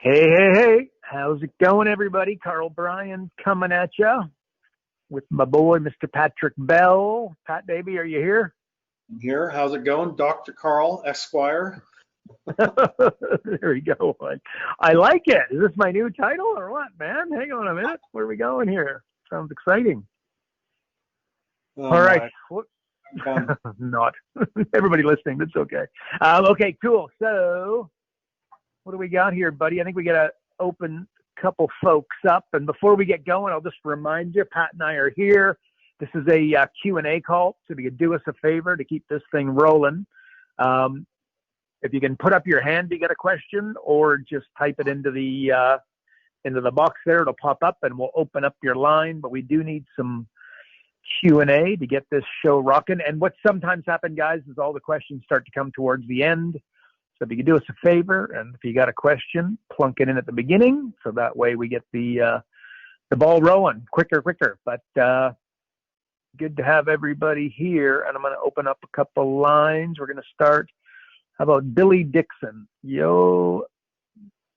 Hey, how's it going, everybody? Carl Bryan coming at you with my boy, Mr. Patrick Bell. Pat, baby, are you here? I'm here. How's it going? Dr. Carl, Esquire. There we go. I like it. Is this my new title or what, man? Hang on a minute. Where are we going here? Sounds exciting. Oh, all right. Fun. Not. Everybody listening, that's okay. Okay, cool. So what do we got here, buddy? I think we got to open a couple folks up. And before we get going, I'll just remind you, Pat and I are here. This is a Q&A call, so if you could do us a favor to keep this thing rolling. If you can put up your hand, you got a question, or just type it into the box there. It'll pop up, and we'll open up your line. But we do need some Q&A to get this show rocking. And what sometimes happens, guys, is all the questions start to come towards the end. So if you could do us a favor, and if you got a question, plunk it in at the beginning, so that way we get the ball rolling quicker. But good to have everybody here, and I'm going to open up a couple lines. We're going to start. How about Billy Dixon? Yo,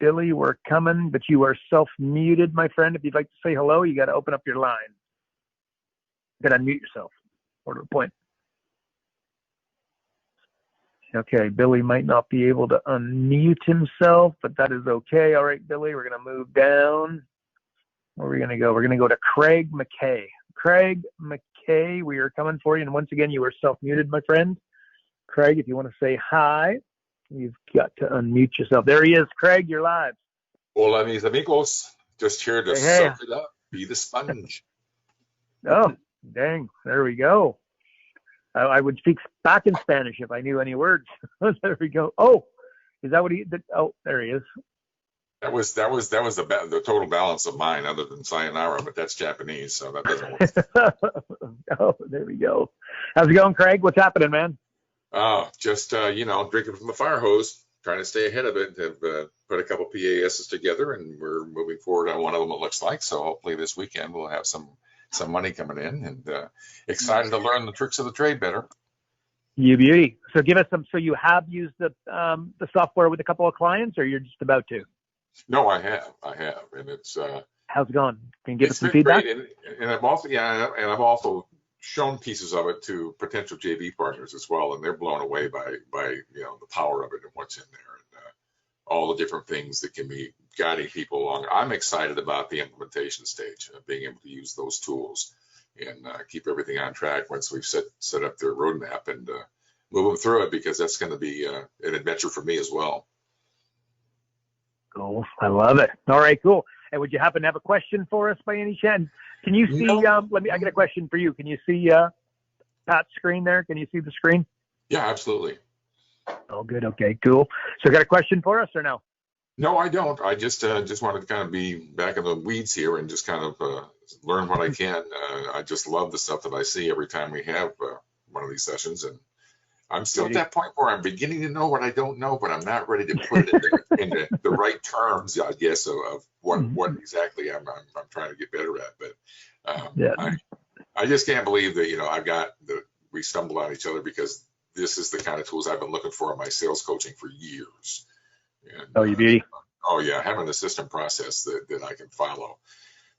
Billy, we're coming, but you are self-muted, my friend. If you'd like to say hello, you got to open up your line. You got to unmute yourself. Order of point. Okay, Billy might not be able to unmute himself, but that is okay. All right, Billy, we're going to move down. Where are we going to go? We're going to go to Craig McKay. Craig McKay, we are coming for you. And once again, you are self-muted, my friend. Craig, if you want to say hi, you've got to unmute yourself. There he is. Craig, you're live. Hola, mis amigos. Just here to soak it up, be the sponge. Oh, dang. There we go. I would speak back in Spanish if I knew any words. There we go. Oh, is that what he did? Oh, there he is. That was the total balance of mine, other than sayonara, but that's Japanese, so that doesn't work. Oh, there we go. How's it going, Craig? What's happening, man? Just drinking from the fire hose, trying to stay ahead of it. Have put a couple PASs together, and we're moving forward on one of them, it looks like. So hopefully this weekend we'll have some money coming in, and excited to learn the tricks of the trade better. You beauty. So give us some. So you have used the software with a couple of clients, or you're just about to? No, I have, and it's. How's it going? Can you give us some feedback? And I've also shown pieces of it to potential JV partners as well, and they're blown away by the power of it and what's in there, and all the different things that can be guiding people along. I'm excited about the implementation stage of being able to use those tools and keep everything on track once we've set up their roadmap and move them through it, because that's going to be an adventure for me as well. Cool. I love it. All right, cool. And would you happen to have a question for us by any chance? Can you see, I got a question for you. Can you see Pat's screen there? Can you see the screen? Yeah, absolutely. Oh, good. Okay, cool. So got a question for us or no? No, I don't. I just wanted to kind of be back in the weeds here and just kind of learn what I can. I just love the stuff that I see every time we have one of these sessions. And I'm still at that point where I'm beginning to know what I don't know, but I'm not ready to put it into the right terms, I guess, of what exactly I'm trying to get better at. But I just can't believe that, we stumbled on each other, because this is the kind of tools I've been looking for in my sales coaching for years. And, you beauty. Oh, yeah. Having a system process that I can follow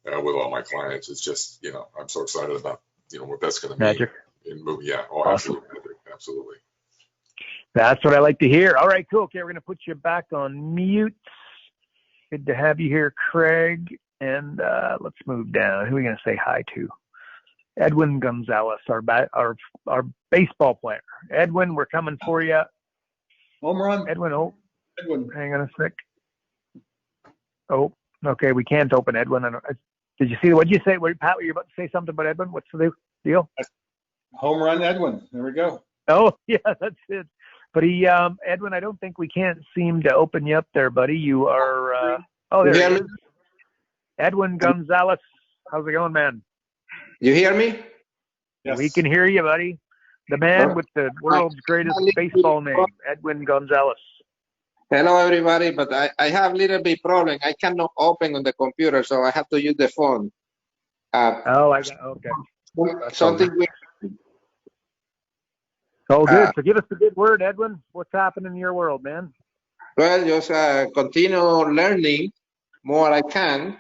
with all my clients is just, I'm so excited about, what that's going to mean. Magic. Yeah. Oh, awesome. Absolutely. That's what I like to hear. All right, cool. Okay, we're going to put you back on mute. Good to have you here, Craig. And let's move down. Who are we going to say hi to? Edwin Gonzalez, our baseball player. Edwin, we're coming for you. Home run. Edwin, Edwin. Hang on a sec. Oh, okay. We can't open Edwin. Did you see? What did you say? Pat, were you about to say something about Edwin? What's the deal? Home run, Edwin. There we go. Oh, yeah, that's it. But Edwin, I don't think we can't seem to open you up there, buddy. You are. There he is. Edwin Gonzalez. How's it going, man? You hear me? Yes. We can hear you, buddy. The man with the world's greatest baseball name, Edwin Gonzalez. Hello, everybody. But I have a little bit problem. I cannot open on the computer, so I have to use the phone. Okay. Something weird. Oh, good. So give us the good word, Edwin. What's happening in your world, man? Well, just continue learning more I can.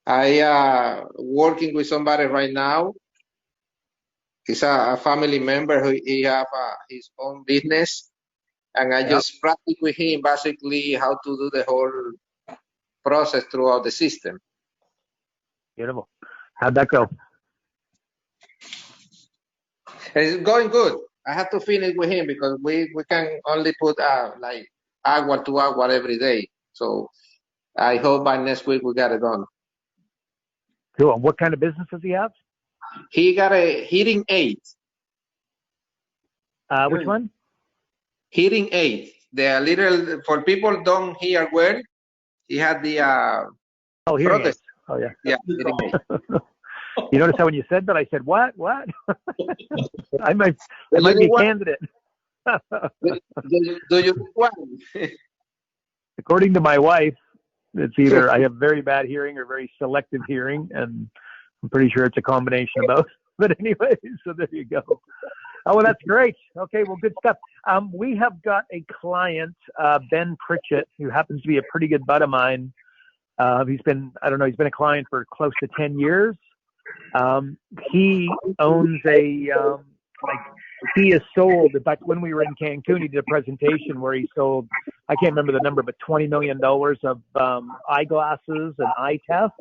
I working with somebody right now. He's a family member who he have his own business, and I Yep. just practice with him basically how to do the whole process throughout the system. Beautiful. How'd that go? It's going good. I have to finish with him because we can only put like hour to hour every day. So I hope by next week we got it done. Cool. What kind of business does he have? He got a hearing aid. Which one? Hearing aid. The little for people don't hear well. He had the Oh, hearing aids. protest. Oh, yeah. Yeah, hearing aid. You notice how when you said that, I said, what? I might Do be you a want- candidate. do you want? According to my wife, it's either I have very bad hearing or very selective hearing, and I'm pretty sure it's a combination of both. But anyway, so there you go. Oh, well, that's great. Okay, well, good stuff. We have got a client, Ben Pritchett, who happens to be a pretty good bud of mine. He's been a client for close to 10 years. He owns he has sold, in fact, when we were in Cancun, he did a presentation where he sold, I can't remember the number, but $20 million of eyeglasses and eye tests.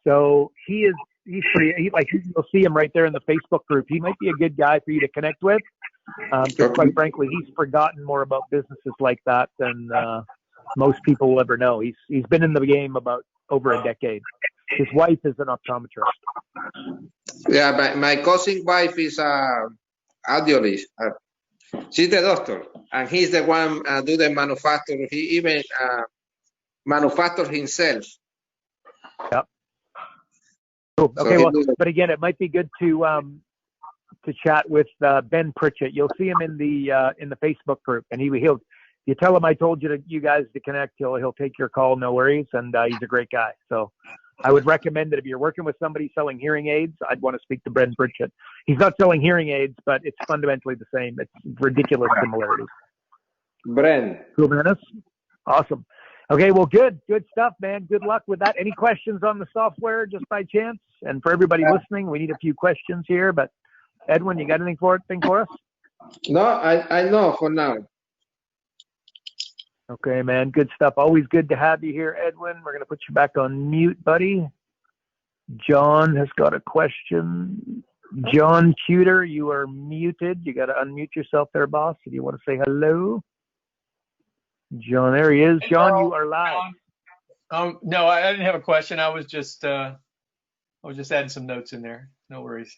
So he's pretty, you'll see him right there in the Facebook group. He might be a good guy for you to connect with. Because quite frankly, he's forgotten more about businesses like that than most people will ever know. He's been in the game about over a decade. His wife is an optometrist. Yeah, my cousin wife is audiologist. She's the doctor, and he's the one do the manufacture. He even manufacture himself. Yep. Cool. So Okay. Well, but again, it might be good to chat with Ben Pritchett. You'll see him in the Facebook group, and he'll you tell him I told you guys to connect. He'll take your call, no worries, and he's a great guy. So I would recommend that if you're working with somebody selling hearing aids, I'd want to speak to Ben Pritchett. He's not selling hearing aids, but it's fundamentally the same. It's ridiculous similarities. Bren. Cool, man. Awesome. Okay, well, good stuff, man. Good luck with that. Any questions on the software, just by chance? And for everybody listening, we need a few questions here. But Edwin, you got anything for us? No, I know for now. Okay, man. Good stuff. Always good to have you here, Edwin. We're going to put you back on mute, buddy. John has got a question. John Cuter, you are muted. You got to unmute yourself there, boss, if you want to say hello. John, there he is. John, you are live. No, I didn't have a question. I was just adding some notes in there. No worries.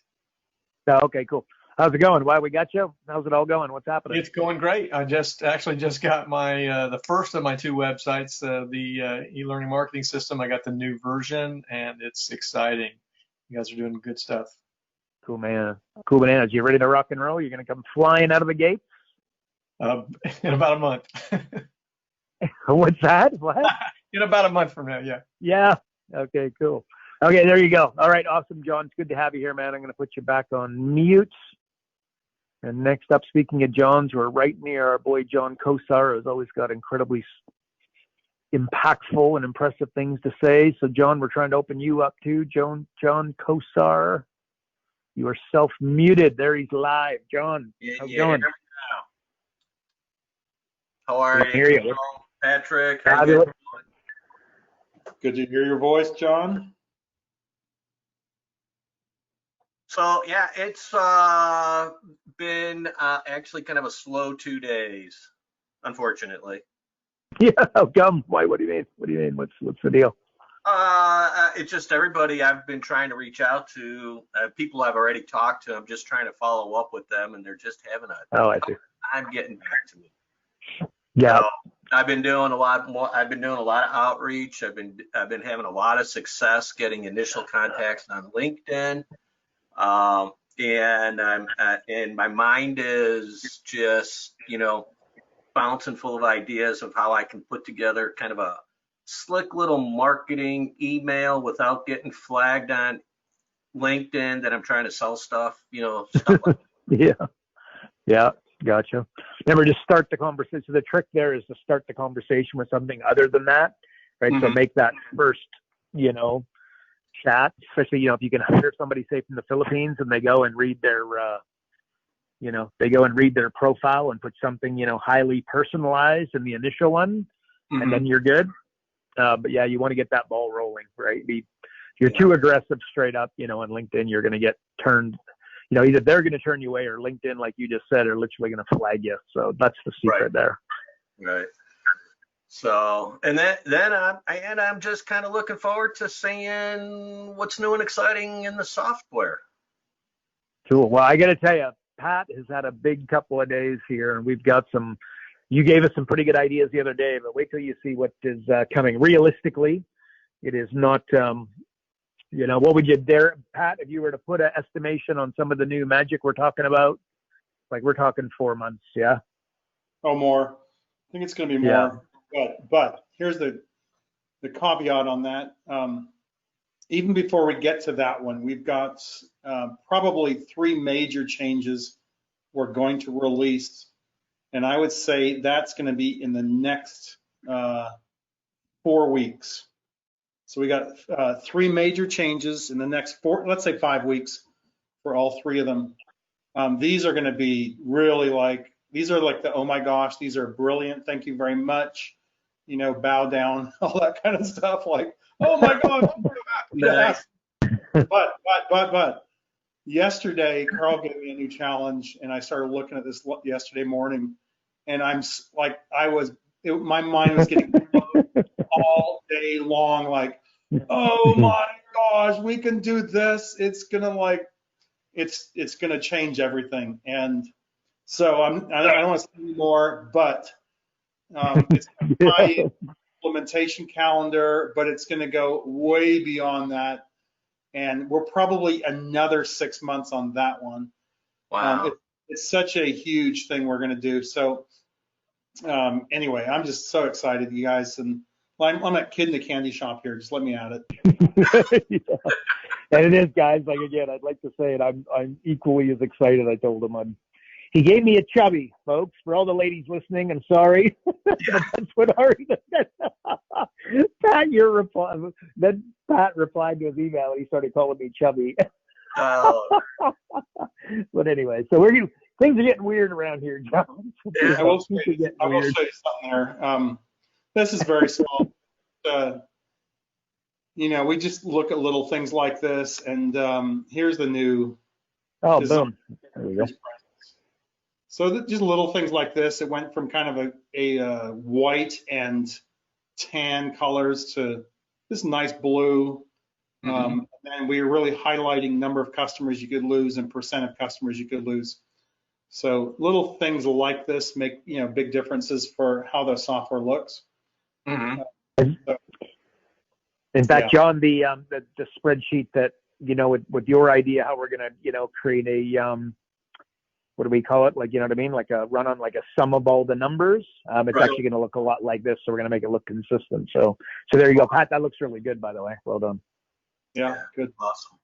Oh, okay, cool. How's it going? Why we got you? How's it all going? What's happening? It's going great. I just got my the first of my two websites, the e-learning marketing system. I got the new version, and it's exciting. You guys are doing good stuff. Cool, man. Cool bananas. You ready to rock and roll? You're going to come flying out of the gate? In about a month. What's that? What? In about a month from now, yeah. Yeah. Okay, cool. Okay, there you go. All right, awesome, John. It's good to have you here, man. I'm going to put you back on mute. And next up, speaking of Johns, we're right near our boy John Kosar, who's always got incredibly impactful and impressive things to say. So, John, we're trying to open you up too. John Kosar, you are self-muted. There he's live. John, how's it going? How are Good to hear you. Patrick? Fabulous. Good to hear your voice, John. So yeah, it's been actually kind of a slow 2 days, unfortunately. Yeah, how come? Why? What do you mean? What do you mean? What's the deal? It's just everybody I've been trying to reach out to, people I've already talked to. I'm just trying to follow up with them, and they're just having I see. I'm getting back to me. Yeah. So I've been doing a lot more. I've been doing a lot of outreach. I've been having a lot of success getting initial contacts on LinkedIn. And my mind is just, bouncing full of ideas of how I can put together kind of a slick little marketing email without getting flagged on LinkedIn that I'm trying to sell stuff, stuff like that. Yeah. Gotcha. Remember, just start the conversation. So the trick there is to start the conversation with something other than that, right? So make that first, chat, especially, if you can hire somebody, say, from the Philippines, and they go and read their, profile and put something, highly personalized in the initial one, and then you're good. But yeah, you want to get that ball rolling, right? If you're too aggressive straight up, on LinkedIn, you're going to get turned, either they're going to turn you away, or LinkedIn, like you just said, are literally going to flag you. So that's the secret there. Right. So, and then I'm just kind of looking forward to seeing what's new and exciting in the software. Cool. Well, I got to tell you, Pat has had a big couple of days here, and we've got you gave us some pretty good ideas the other day, but wait till you see what is coming. Realistically, it is not, what would you dare, Pat, if you were to put an estimation on some of the new magic we're talking about? Like, we're talking 4 months, yeah? Oh, more. I think it's going to be more. But here's the caveat on that. Even before we get to that one, we've got probably 3 major changes we're going to release. And I would say that's going to be in the next 4 weeks. So we got 3 major changes in the next 4, let's say 5 weeks for all 3 of them. These are going to be really these are like the, oh my gosh, these are brilliant. Thank you very much. Bow down, all that kind of stuff. Like, oh my gosh. Nice. But yesterday, Carl gave me a new challenge, and I started looking at this yesterday morning, and my mind was getting all day long. Like, oh my gosh, we can do this. It's gonna it's gonna change everything. And so I don't want to say any more, but it's my implementation calendar, but it's going to go way beyond that. And we're probably another 6 months on that one. Wow. It's such a huge thing we're going to do. So anyway, I'm just so excited, you guys. And I'm a kid in the candy shop here. Just let me at it. Yeah. And it is, guys. Like, again, I'd like to say it. I'm equally as excited. I told him he gave me a chubby, folks. For all the ladies listening, I'm sorry. That's what Ari said. Pat, then Pat replied to his email, and he started calling me chubby. Oh. But anyway, so things are getting weird around here, John. I will show you something there. This is very small. We just look at little things like this, and here's the new. Oh, boom. There we go. So just little things like this. It went from kind of a white and tan colors to this nice blue. And we're really highlighting number of customers you could lose and percent of customers you could lose. So little things like this make big differences for how the software looks. In fact, John, the spreadsheet that with your idea how we're gonna create a what do we call it? Like, you know what I mean? Like a run on, like a sum of all the numbers. It's actually going to look a lot like this. So we're going to make it look consistent. So there you go, Pat. That looks really good, by the way. Well done. Yeah, good. Awesome.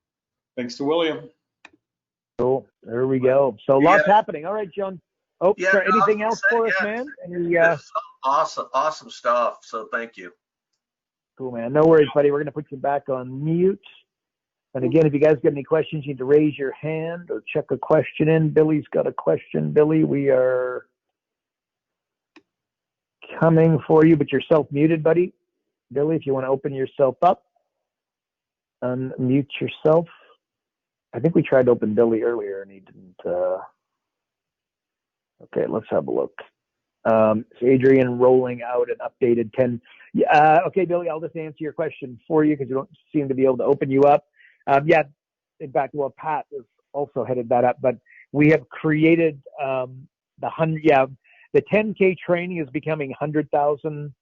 Thanks to William. Cool. There we go. So lots happening. All right, John. Oh, Yeah, sorry, anything no, else for us, man? This is awesome stuff. So thank you. Cool, man. No worries, buddy. We're going to put you back on mute. And again, if you guys got any questions, you need to raise your hand or check a question in. Billy's got a question. Billy, we are coming for you, but you're self-muted, buddy. Billy, if you want to open yourself up, unmute yourself. I think we tried to open Billy earlier and he didn't. Okay, let's have a look. So Adrian rolling out an updated 10. Okay, Billy, I'll just answer your question for you because you don't seem to be able to open you up. In fact, Pat has also headed that up, but we have created the 10K training is becoming 100,000,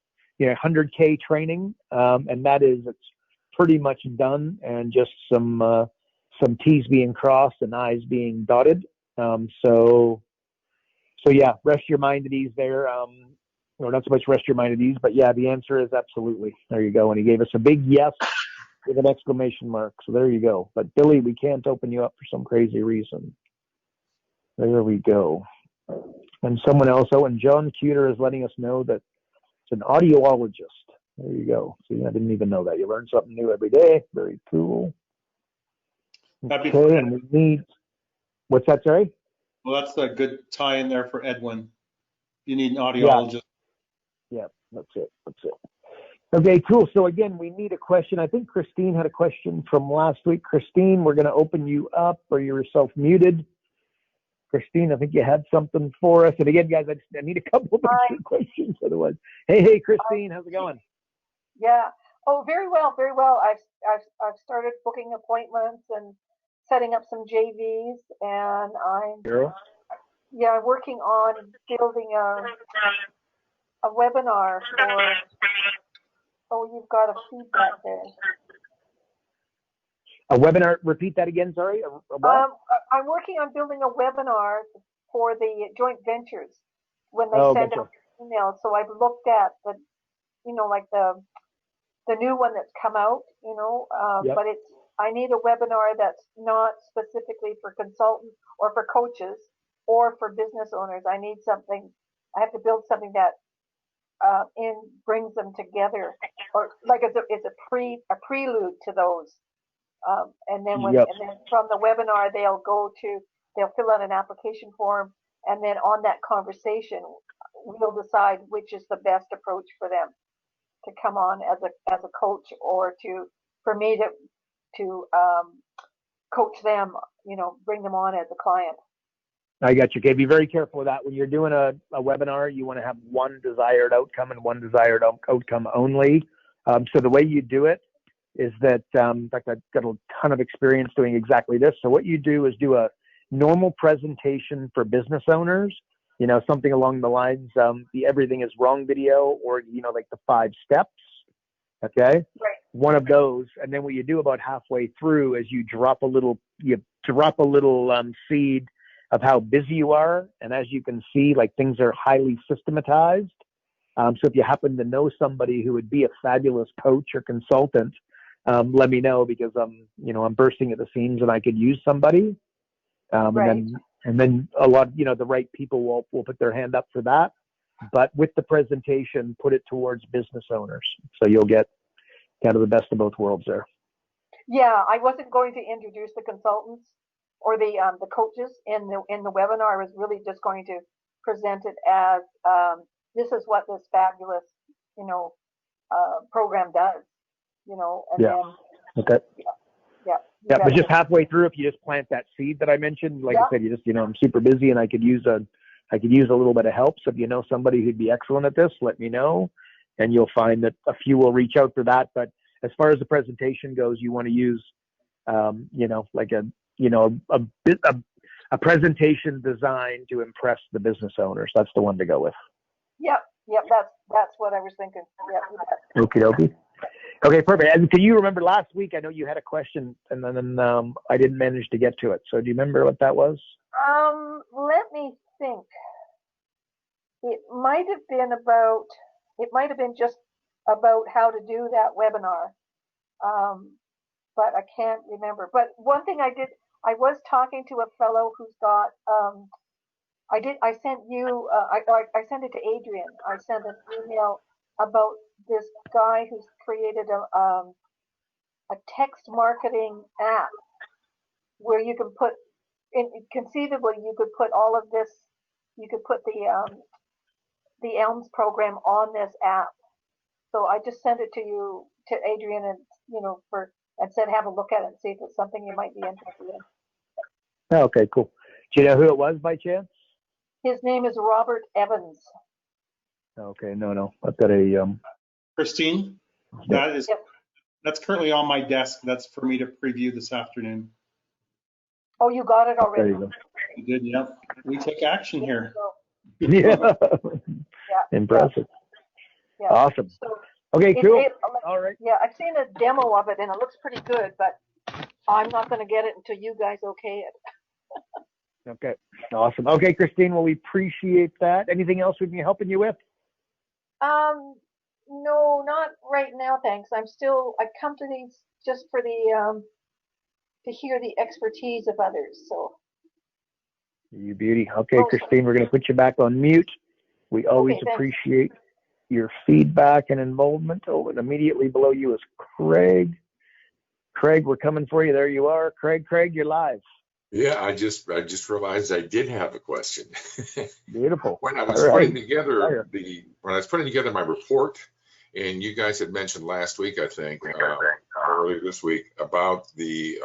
100K training. And it's pretty much done, and just some T's being crossed and I's being dotted. So yeah, rest your mind at ease there. Or not so much rest your mind at ease, but yeah, the answer is absolutely. There you go. And he gave us a big yes with an exclamation mark. So there you go. But Billy, we can't open you up for some crazy reason. There we go. And someone else, and John Cuter is letting us know that it's an audiologist. There you go. See, I didn't even know that. You learn something new every day. Very cool. That'd be Okay, and we need, what's that, sorry? Well, that's a good tie in there for Edwin. You need an audiologist. Yeah, that's it. Okay, cool. So again, we need a question. I think Christine had a question from last week. Christine, we're going to open you up, or you're self-muted. Christine, I think you had something for us. And again, guys, I need a couple of extra questions otherwise. Hey, Christine, how's it going? Yeah. Oh, very well, very well. I've started booking appointments and setting up some JVs, and I'm working on building a webinar for. Oh, you've got a feedback there. A webinar. Repeat that again. Sorry. I'm working on building a webinar for the joint ventures when they send out emails. So I've looked at the, like the new one that's come out, but I need a webinar that's not specifically for consultants or for coaches or for business owners. I need something. I have to build something that brings them together, or like it's a prelude to those. And then and then from the webinar they'll fill out an application form, and then on that conversation we'll decide which is the best approach for them to come on as a coach, or for me to coach them, bring them on as a client. I got you. Okay, be very careful with that. When you're doing a webinar, you want to have one desired outcome and one desired outcome only. So the way you do it is that, in fact, I've got a ton of experience doing exactly this. So what you do is do a normal presentation for business owners, something along the lines, the everything is wrong video, or, like the 5 steps. Okay. Right. One of those. And then what you do about halfway through is you drop a little seed of how busy you are. And as you can see, like, things are highly systematized. So if you happen to know somebody who would be a fabulous coach or consultant, let me know, because I'm bursting at the seams and I could use somebody. Right. And then a lot, the right people will put their hand up for that. But with the presentation, put it towards business owners. So you'll get kind of the best of both worlds there. Yeah, I wasn't going to introduce the consultants or the coaches in the webinar. I was really just going to present it as this is what this fabulous program does. Then okay. Yeah, but just halfway through, if you just plant that seed that I mentioned, like I said, you just I'm super busy and I could use a little bit of help. So if you know somebody who'd be excellent at this, let me know, and you'll find that a few will reach out for that. But as far as the presentation goes, you want to use like a presentation designed to impress the business owners. That's the one to go with. Yep. That's what I was thinking. Yep. Okie dokie. Okay, perfect. And can you remember last week? I know you had a question, and then I didn't manage to get to it. So do you remember what that was? Let me think. It might have been just about how to do that webinar, but I can't remember. But one thing I was talking to a fellow who's got. I sent you. I sent it to Adrian. I sent an email about this guy who's created a text marketing app where you can put, conceivably, you could put all of this. You could put the ELMS program on this app. So I just sent it to Adrian, and and said have a look at it and see if it's something you might be interested in. Okay, cool. Do you know who it was by chance? His name is Robert Evans. Okay, no. I've got a Christine, that's currently on my desk. That's for me to preview this afternoon. Oh, you got it already? There you go. You did, yep. We take action here. Yeah. Impressive. Yeah. Awesome. So okay, cool. All right. Yeah, I've seen a demo of it and it looks pretty good, but I'm not going to get it until you guys okay it. Okay. Awesome. Okay, Christine, well, we appreciate that. Anything else we can be helping you with? No, not right now, thanks. I come to these just for the to hear the expertise of others. So You beauty. Okay, Christine, we're going to put you back on mute. We always appreciate your feedback and involvement. Oh, and immediately below you is Craig. Craig, we're coming for you. There you are. Craig, you're live. Yeah, I just realized I did have a question. Beautiful. When I was putting together my report, and you guys had mentioned last week, I think, earlier this week, about the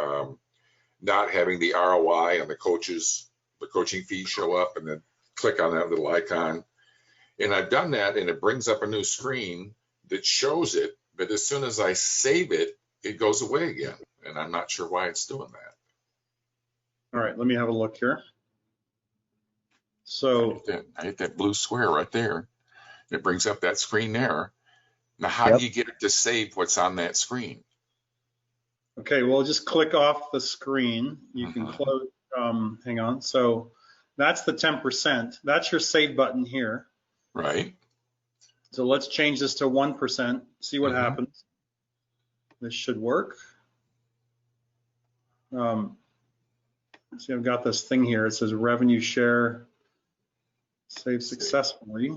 not having the ROI on the coaching fees show up, and then click on that little icon. And I've done that, and it brings up a new screen that shows it, but as soon as I save it, it goes away again, and I'm not sure why it's doing that. All right, let me have a look here. So I hit that blue square right there. It brings up that screen there. Now, how do you get it to save what's on that screen? Okay, well, just click off the screen. You can close, hang on. So that's the 10%. That's your save button here. Right. So let's change this to 1%, see what happens. This should work. See, I've got this thing here. It says revenue share, save successfully.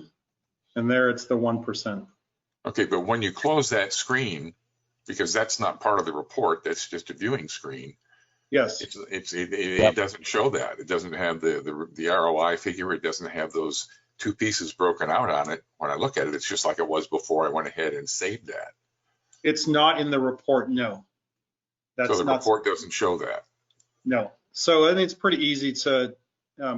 And there it's the 1%. Okay, but when you close that screen, because that's not part of the report, that's just a viewing screen. Yes. It doesn't show that. It doesn't have the ROI figure. It doesn't have those two pieces broken out on it. When I look at it, it's just like it was before I went ahead and saved that. It's not in the report, no. So the report doesn't show that? No. So I think it's pretty easy to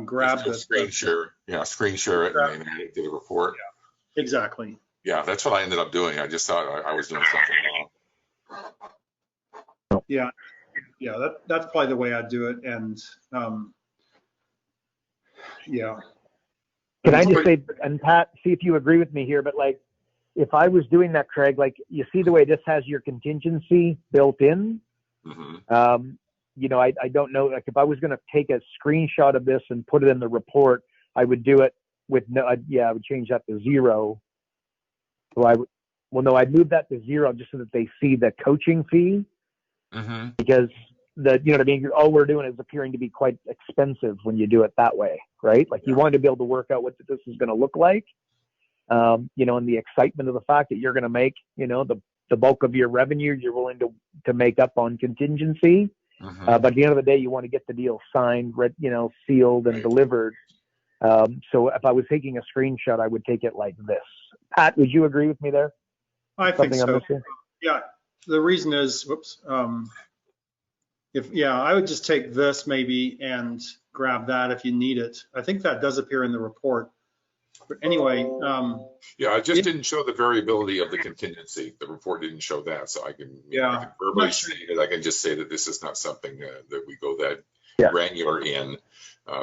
grab this. Screen share. Yeah, screen share it and then add it to the report. Yeah, exactly. Yeah, that's what I ended up doing. I just thought I was doing something wrong. Yeah, that's probably the way I do it. And yeah. Can I just say, and Pat, see if you agree with me here, but like, if I was doing that, Craig, like you see the way this has your contingency built in, you know, I don't know, like if I was going to take a screenshot of this and put it in the report, I would do it with no, I would change that to 0. So I'd move that to 0 just so that they see the coaching fee, because you know what I mean? All we're doing is appearing to be quite expensive when you do it that way, right? Like you want to be able to work out what this is going to look like, you know, and the excitement of the fact that you're going to make, you know, the bulk of your revenue you're willing to make up on contingency. But at the end of the day, you want to get the deal signed, you know, sealed and delivered. So if I was taking a screenshot, I would take it like this. Pat, would you agree with me there? I think so. Yeah. The reason is, I would just take this maybe and grab that if you need it. I think that does appear in the report. But anyway. I just didn't show the variability of the contingency. The report didn't show that. So I can verbally say it. I can just say that this is not something that we go that granular in.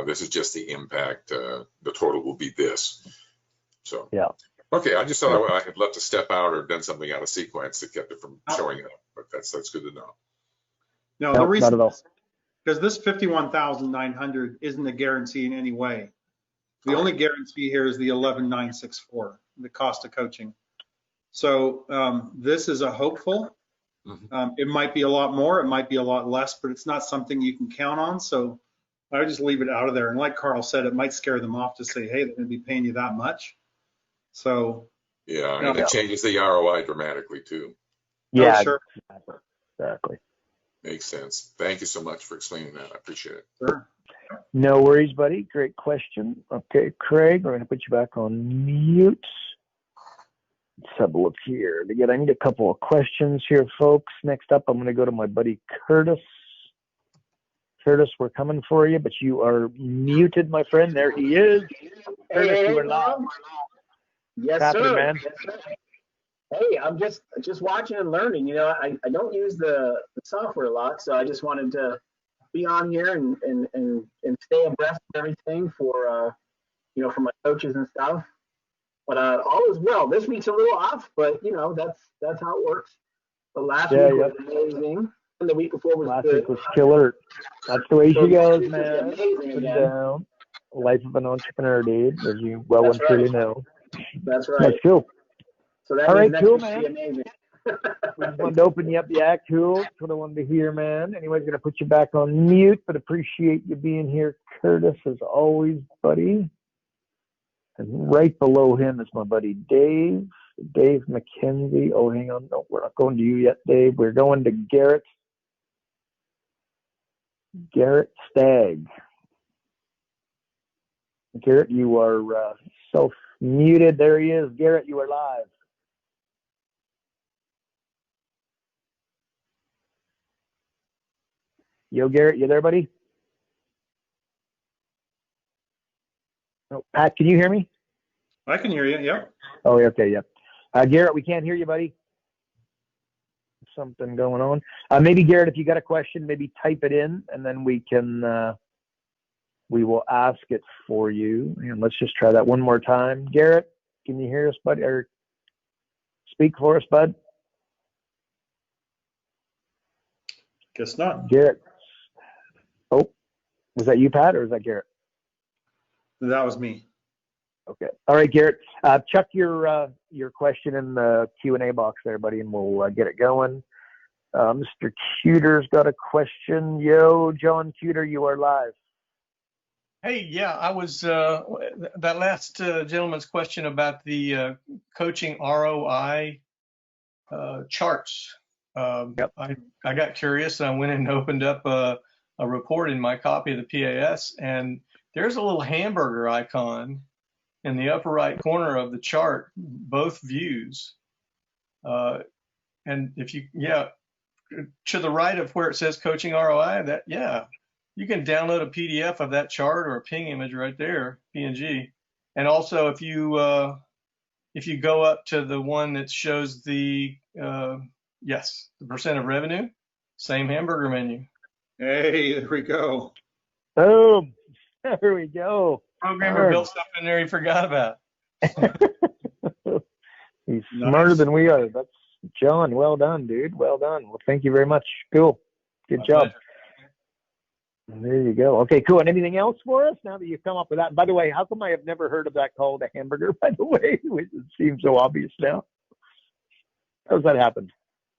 This is just the impact. The total will be this. So, okay. I just thought I had left a step out or done something out of sequence that kept it from showing up, but that's good to know. No, the reason is because this 51,900 isn't a guarantee in any way. The only guarantee here is the 11,964, the cost of coaching. So this is a hopeful. It might be a lot more, it might be a lot less, but it's not something you can count on. So I would just leave it out of there. And like Carl said, it might scare them off to say, hey, they're going to be paying you that much. So and it changes the ROI dramatically too. Yeah, sure. Exactly. Makes sense. Thank you so much for explaining that. I appreciate it. Sure. No worries, buddy. Great question. Okay, Craig, we're going to put you back on mute. Let's have a look here. Again, I need a couple of questions here, folks. Next up, I'm going to go to my buddy Curtis. Curtis, we're coming for you, but you are muted, my friend. There he is. Curtis, you are live. Yes, sir. Man? Hey, I'm just watching and learning. You know, I don't use the software a lot, so I just wanted to be on here and stay abreast of everything for you know, for my coaches and stuff. But all is well. This week's a little off, but you know, that's how it works. The last week was amazing, and the week before was last good. week was killer. That's the way she goes, man. Down. Life of an entrepreneur, dude, as you well and truly know. That's right. That's cool. So that all means right, cool, man. Amazing. We just wanted to open you up. Yeah, cool. That's what I wanted to hear, man. Anyways, going to put you back on mute, but appreciate you being here, Curtis, as always, buddy. And right below him is my buddy Dave McKenzie. Oh, hang on. No, we're not going to you yet, Dave. We're going to Garrett Stagg. Garrett, you are self-muted. There he is. Garrett, you are live. Yo, Garrett, you there, buddy? Oh, Pat, can you hear me? I can hear you. Yep. Oh, okay, yep. Garrett, we can't hear you, buddy. Something going on. Maybe Garrett, if you got a question, maybe type it in, and then we will ask it for you. And let's just try that one more time. Garrett, can you hear us, bud? Or speak for us, bud? Guess not. Garrett. Oh, was that you, Pat, or was that Garrett? That was me. Okay. All right, Garrett. Chuck your question in the Q&A box there, buddy, and we'll get it going. Mr. Cuter's got a question. Yo, John Cuter, you are live. Hey, yeah, I was that last gentleman's question about the coaching ROI charts. Yep. I got curious and I went and opened up a report in my copy of the PAS, and there's a little hamburger icon in the upper right corner of the chart, both views. And if you, to the right of where it says coaching ROI, you can download a PDF of that chart or a ping image right there, PNG. And also if you go up to the one that shows the percent of revenue, same hamburger menu. Hey, there we go. Boom. There we go. Programmer built stuff in there he forgot about. He's smarter than we are. That's John. Well done, dude. Well done. Well, thank you very much. Cool. Good job. There you go. Okay, cool. And anything else for us now that you've come up with that? By the way, how come I have never heard of that called a hamburger, by the way? It seems so obvious now. How does that happen?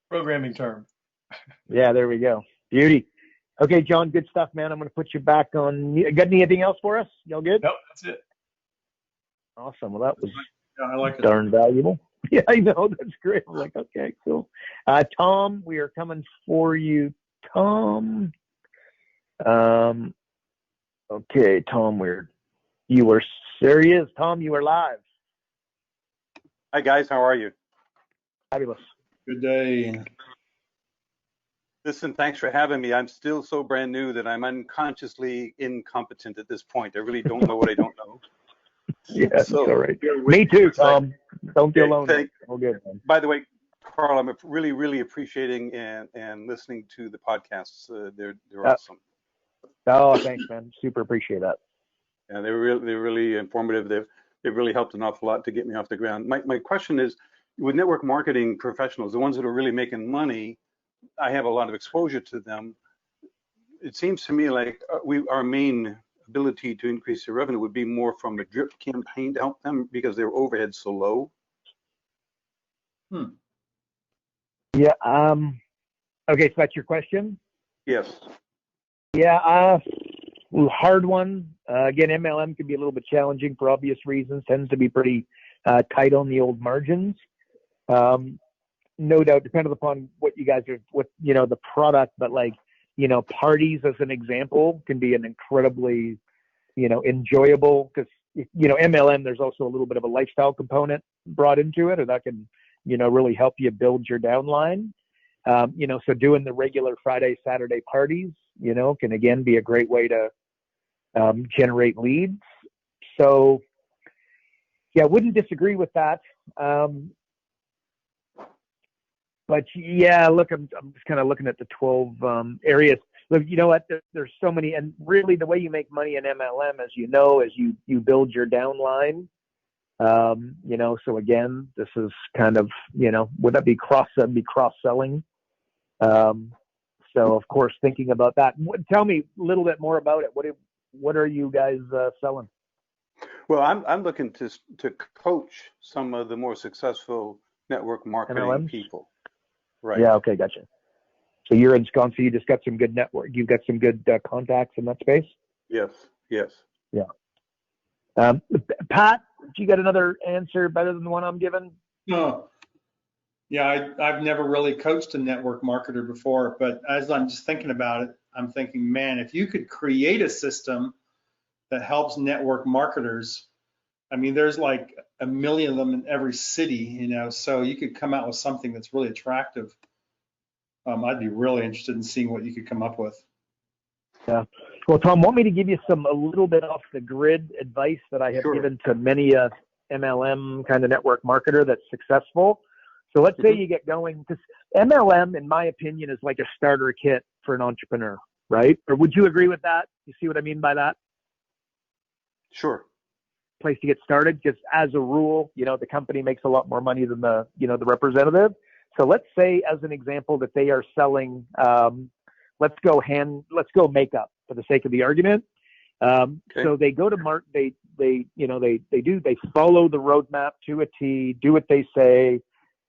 Programming term. Yeah, there we go. Beauty. Okay, John, good stuff, man. I'm going to put you back on. Got anything else for us? Y'all good? Nope, that's it. Awesome. Well, that was I like it. darn valuable. Yeah, I know. That's great. I'm like, okay, cool. Tom, we are coming for you, Tom. Okay, Tom, you were serious. Tom, you are live. Hi, guys. How are you? Fabulous. Good day. Listen, thanks for having me. I'm still so brand new that I'm unconsciously incompetent at this point. I really don't know what I don't know. Yeah, that's all right. Me too, Tom. Don't be alone. All good, man. By the way, Carl, I'm really, really appreciating and listening to the podcasts. They're awesome. Oh, thanks, man. Super appreciate that. Yeah, they're really informative. They've really helped an awful lot to get me off the ground. My question is, with network marketing professionals, the ones that are really making money, I have a lot of exposure to them. It seems to me like our main ability to increase their revenue would be more from a drip campaign to help them because their overhead's so low. Yeah. Okay, so that's your question? Yes. Yeah. Hard one. Again, MLM can be a little bit challenging for obvious reasons. Tends to be pretty tight on the old margins. No doubt, depending upon what you guys are, the product, but parties as an example can be an incredibly, enjoyable, because, MLM, there's also a little bit of a lifestyle component brought into it, or that can, really help you build your downline. So doing the regular Friday, Saturday parties, can again be a great way to generate leads. So yeah, I wouldn't disagree with that. But yeah, look, I'm just kind of looking at the 12 areas. Look, you know what? There's so many, and really the way you make money in MLM, as you know, is you build your downline. So again, this is kind of, would that be cross-selling? So of course, thinking about that. Tell me a little bit more about it. What are you guys selling? Well, I'm looking to coach some of the more successful network marketing MLMs? people. Right. Yeah. Okay. Gotcha. So you're ensconced. You just got some good network. You've got some good contacts in that space. Yes. Yes. Yeah. Pat, you got another answer better than the one I'm giving? No. Yeah, I've never really coached a network marketer before, but as I'm just thinking about it, I'm thinking, man, if you could create a system that helps network marketers, I mean, there's like a million of them in every city, you know, so you could come out with something that's really attractive. I'd be really interested in seeing what you could come up with. Yeah. Well, Tom, want me to give you a little bit off the grid advice that I have Sure. given to many MLM kind of network marketer that's successful. So let's say you get going, because MLM, in my opinion, is like a starter kit for an entrepreneur, right? Or would you agree with that? You see what I mean by that? Sure. Place to get started, because as a rule, you know, the company makes a lot more money than the representative. So let's say, as an example, that they are selling, let's go makeup for the sake of the argument. So they go to they follow the roadmap to a T, do what they say,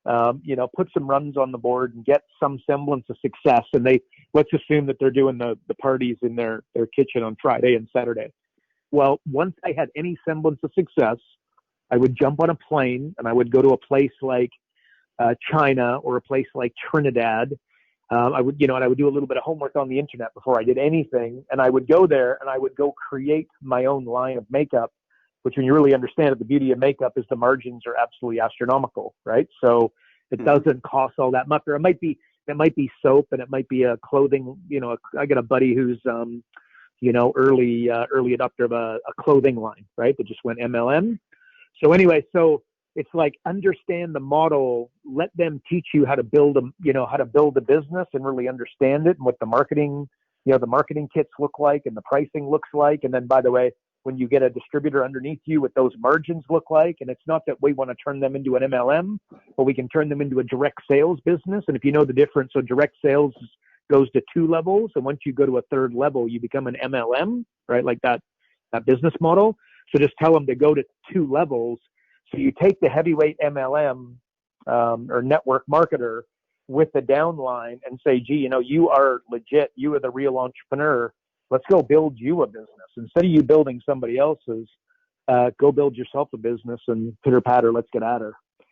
put some runs on the board and get some semblance of success. And let's assume that they're doing the parties in their kitchen on Friday and Saturday. Well, once I had any semblance of success, I would jump on a plane and I would go to a place like China or a place like Trinidad. I would do a little bit of homework on the internet before I did anything. And I would go there and I would go create my own line of makeup, which when you really understand it, the beauty of makeup is the margins are absolutely astronomical, right? So it doesn't cost all that much. Or it might be soap and it might be a clothing, I got a buddy who's, early adopter of a clothing line, right? That just went MLM. So anyway, it's like understand the model, let them teach you how to build a business and really understand it and what the marketing kits look like and the pricing looks like. And then, by the way, when you get a distributor underneath you, what those margins look like. And it's not that we want to turn them into an MLM, but we can turn them into a direct sales business. And if you know the difference, so direct sales goes to 2 levels. And once you go to a 3rd level, you become an MLM, right? Like that business model. So just tell them to go to 2 levels. So you take the heavyweight MLM or network marketer with the downline and say, gee, you are legit. You are the real entrepreneur. Let's go build you a business. Instead of you building somebody else's, go build yourself a business and pitter patter, let's get at her. Do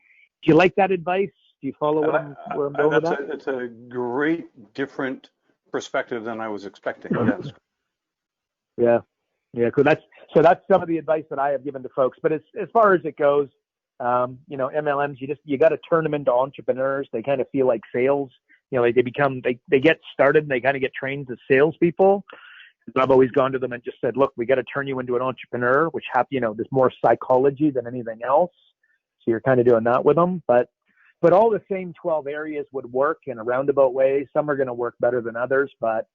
you like that advice? Do you follow where I'm going with that? It's a great different perspective than I was expecting. Yes. Yeah. Yeah. So that's some of the advice that I have given to folks. But as far as it goes, MLMs, you got to turn them into entrepreneurs. They kind of feel like sales. They get started and they kind of get trained as salespeople. I've always gone to them and just said, look, we got to turn you into an entrepreneur, which there's more psychology than anything else. So you're kind of doing that with them. But all the same 12 areas would work in a roundabout way. Some are going to work better than others, but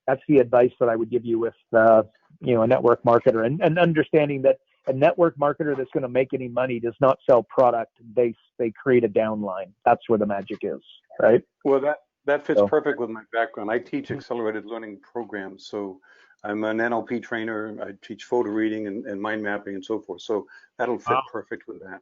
that's the advice that I would give you with, a network marketer and understanding that a network marketer that's going to make any money does not sell product. They create a downline. That's where the magic is, right? Well, that fits perfect with my background. I teach accelerated learning programs. So I'm an NLP trainer. I teach photo reading and mind mapping and so forth. So that'll fit perfect with that.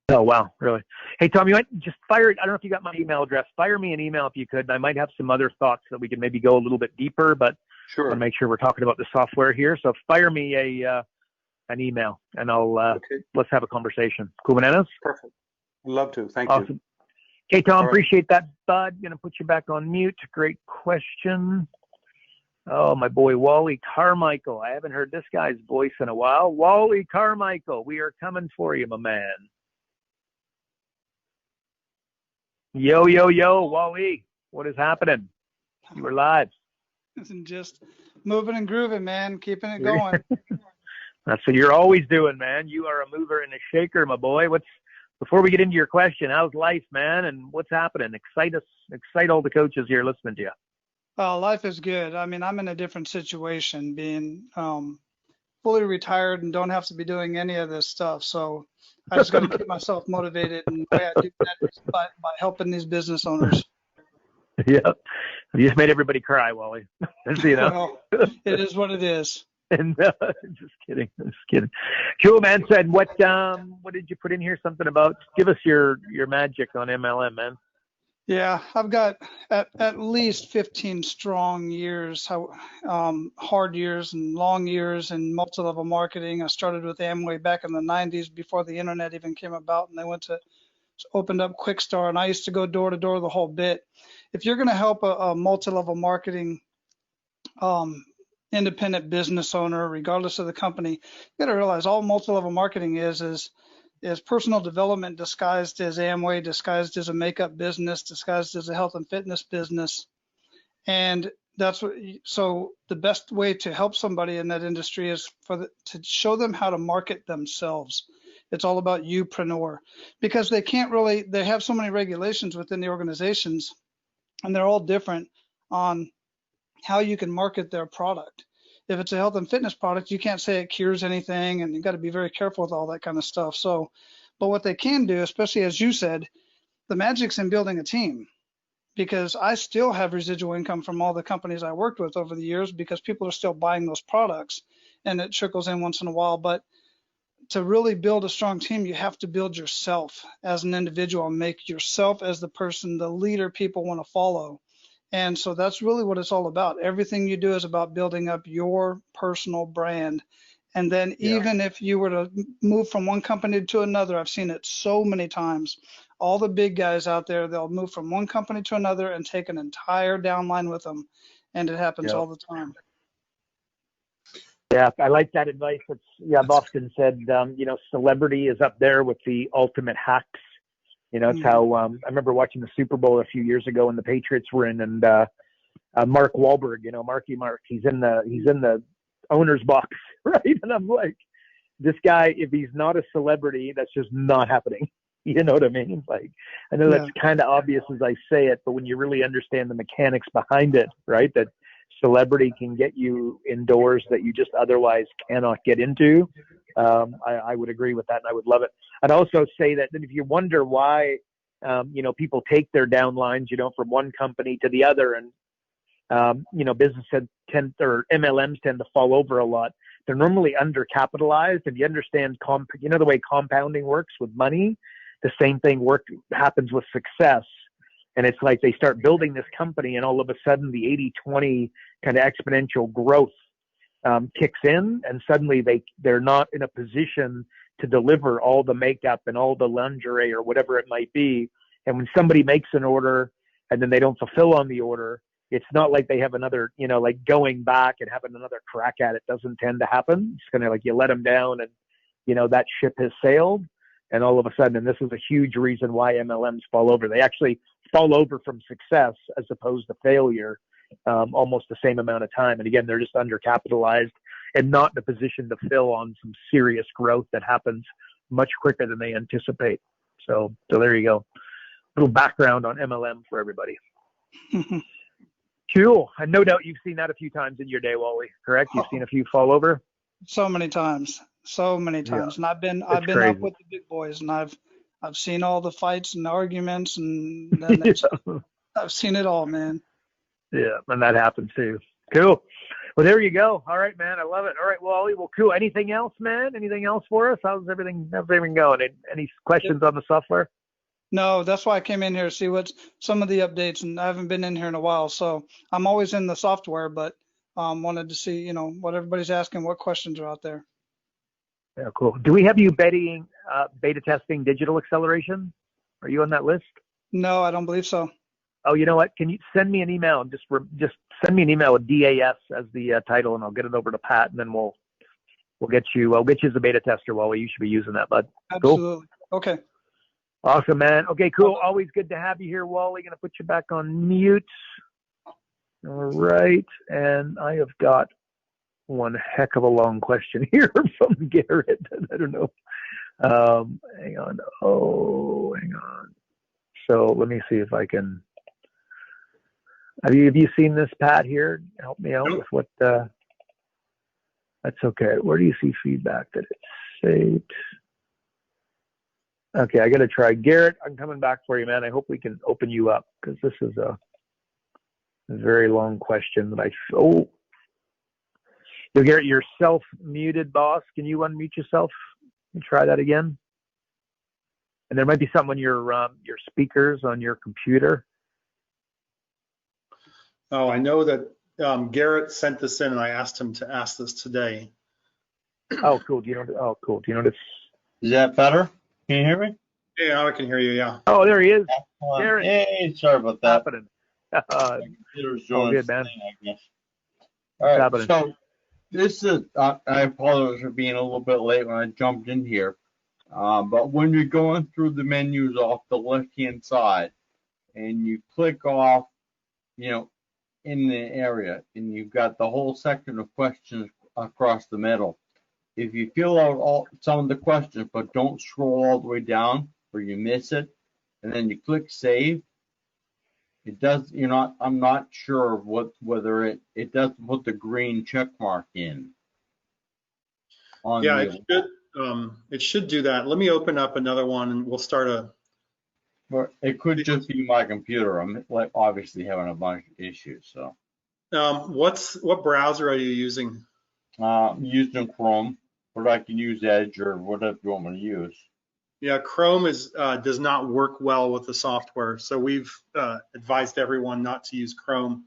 Oh, wow. Really? Hey, Tom, you might just fire it. I don't know if you got my email address. Fire me an email if you could. I might have some other thoughts that we can maybe go a little bit deeper, but sure. I want to make sure we're talking about the software here. So fire me an email and let's have a conversation. Cool bananas? Perfect. Love to. Thank you. Okay, Tom, appreciate that, bud. Going to put you back on mute. Great question. Oh, my boy, Wally Carmichael. I haven't heard this guy's voice in a while. Wally Carmichael, we are coming for you, my man. Yo, Wally. What is happening? You were live. Isn't just moving and grooving, man. Keeping it going. That's what you're always doing, man. You are a mover and a shaker, my boy. Before we get into your question, how's life, man? And what's happening? Excite all the coaches here listening to you. Life is good. I mean, I'm in a different situation, being fully retired and don't have to be doing any of this stuff. So I just got to keep myself motivated, and the way I do that is by helping these business owners. Yeah, you just made everybody cry, Wally. Well, it is what it is. And just kidding. Cool, man. Said what did you put in here? Something about give us your magic on MLM, man. Yeah, I've got at least 15 strong years, hard years and long years in multi-level marketing. I started with Amway back in the 90s before the internet even came about, and they opened up Quickstar, and I used to go door to door the whole bit. If you're going to help a multi-level marketing independent business owner, regardless of the company, you got to realize all multi-level marketing is personal development disguised as Amway, disguised as a makeup business, disguised as a health and fitness business. And so the best way to help somebody in that industry is to show them how to market themselves. It's all about youpreneur, because they have so many regulations within the organizations, and they're all different on how you can market their product. If it's a health and fitness product, you can't say it cures anything, and you've got to be very careful with all that kind of stuff. So, but what they can do, especially as you said, the magic's in building a team, because I still have residual income from all the companies I worked with over the years, because people are still buying those products, and it trickles in once in a while. But to really build a strong team, you have to build yourself as an individual and make yourself as the person, the leader people want to follow. And so that's really what it's all about. Everything you do is about building up your personal brand. And then even if you were to move from one company to another, I've seen it so many times. All the big guys out there, they'll move from one company to another and take an entire downline with them. And it happens all the time. Yeah, I like that advice. I've often said, celebrity is up there with the ultimate hacks. It's how I remember watching the Super Bowl a few years ago when the Patriots were in, and Mark Wahlberg, Marky Mark, he's in the owner's box, right? And I'm like, this guy, if he's not a celebrity, that's just not happening. You know what I mean? Like, I know that's kind of obvious as I say it, but when you really understand the mechanics behind it, right? That celebrity can get you indoors that you just otherwise cannot get into. I would agree with that, and I would love it. I'd also say that if you wonder why, people take their downlines, from one company to the other, and business or MLMs tend to fall over a lot. They're normally undercapitalized. If you understand, the way compounding works with money, the same thing happens with success. And it's like they start building this company, and all of a sudden the 80-20 kind of exponential growth kicks in, and suddenly they're not in a position to deliver all the makeup and all the lingerie or whatever it might be. And when somebody makes an order and then they don't fulfill on the order, it's not like they have another, like going back and having another crack at it doesn't tend to happen. It's kind of like you let them down, and, that ship has sailed. And all of a sudden, and this is a huge reason why MLMs fall over. They actually fall over from success as opposed to failure, almost the same amount of time. And again, they're just undercapitalized and not in a position to fill on some serious growth that happens much quicker than they anticipate. So there you go. A little background on MLM for everybody. Cool. And no doubt you've seen that a few times in your day, Wally, correct? You've seen a few fall over? So many times. Yeah. And I've been up with the big boys, and I've seen all the fights and arguments, and then I've seen it all, man. Yeah, and that happens too. Cool. Well, there you go. All right, man. I love it. All right, Wally. Well, cool. Anything else, man? Anything else for us? How's everything going? Any questions on the software? No, that's why I came in here to see what's some of the updates, and I haven't been in here in a while, so I'm always in the software, but wanted to see, what everybody's asking, what questions are out there. Yeah, cool. Do we have you beta testing digital acceleration? Are you on that list? No, I don't believe so. Oh, you know what? Can you send me an email? Just send me an email with DAS as the title, and I'll get it over to Pat, and then we'll get you. I'll get you as a beta tester, Wally. You should be using that, bud. Absolutely. Cool. Okay. Awesome, man. Okay, cool. Always good to have you here, Wally. Going to put you back on mute. All right, and I have got one heck of a long question here from Garrett. I don't know. Hang on. Hang on. So let me see if I can. Have you seen this, Pat? Here, help me out with what. That's okay. Where do you see feedback? Did it saved? Okay, I got to try. Garrett, I'm coming back for you, man. I hope we can open you up, because this is a very long question that Garrett, you're self-muted, boss. Can you unmute yourself and try that again? And there might be something on your speakers on your computer. Oh, I know that Garrett sent this in, and I asked him to ask this today. Oh, cool. Do you know? Oh, cool. Do you know this? Is that better? Can you hear me? Yeah, I can hear you. Yeah. Oh, there he is. Garrett. Hey, sorry about that. Happening. My computer's doing good, its man. thing, I guess. All right, happening? so this is, I apologize for being a little bit late when I jumped in here. But when you're going through the menus off the left-hand side and you click off, you know, in the area and you've got the whole section of questions across the middle. If you fill out some of the questions, but don't scroll all the way down or you miss it, and then you click save, it does, I'm not sure whether it doesn't put the green check mark in. Yeah, it should do that. Let me open up another one and we'll start it could just be my computer. I'm like obviously having a bunch of issues. So, what browser are you using? Using Chrome, but I can use Edge or whatever you want me to use. Yeah, Chrome does not work well with the software, so we've advised everyone not to use Chrome.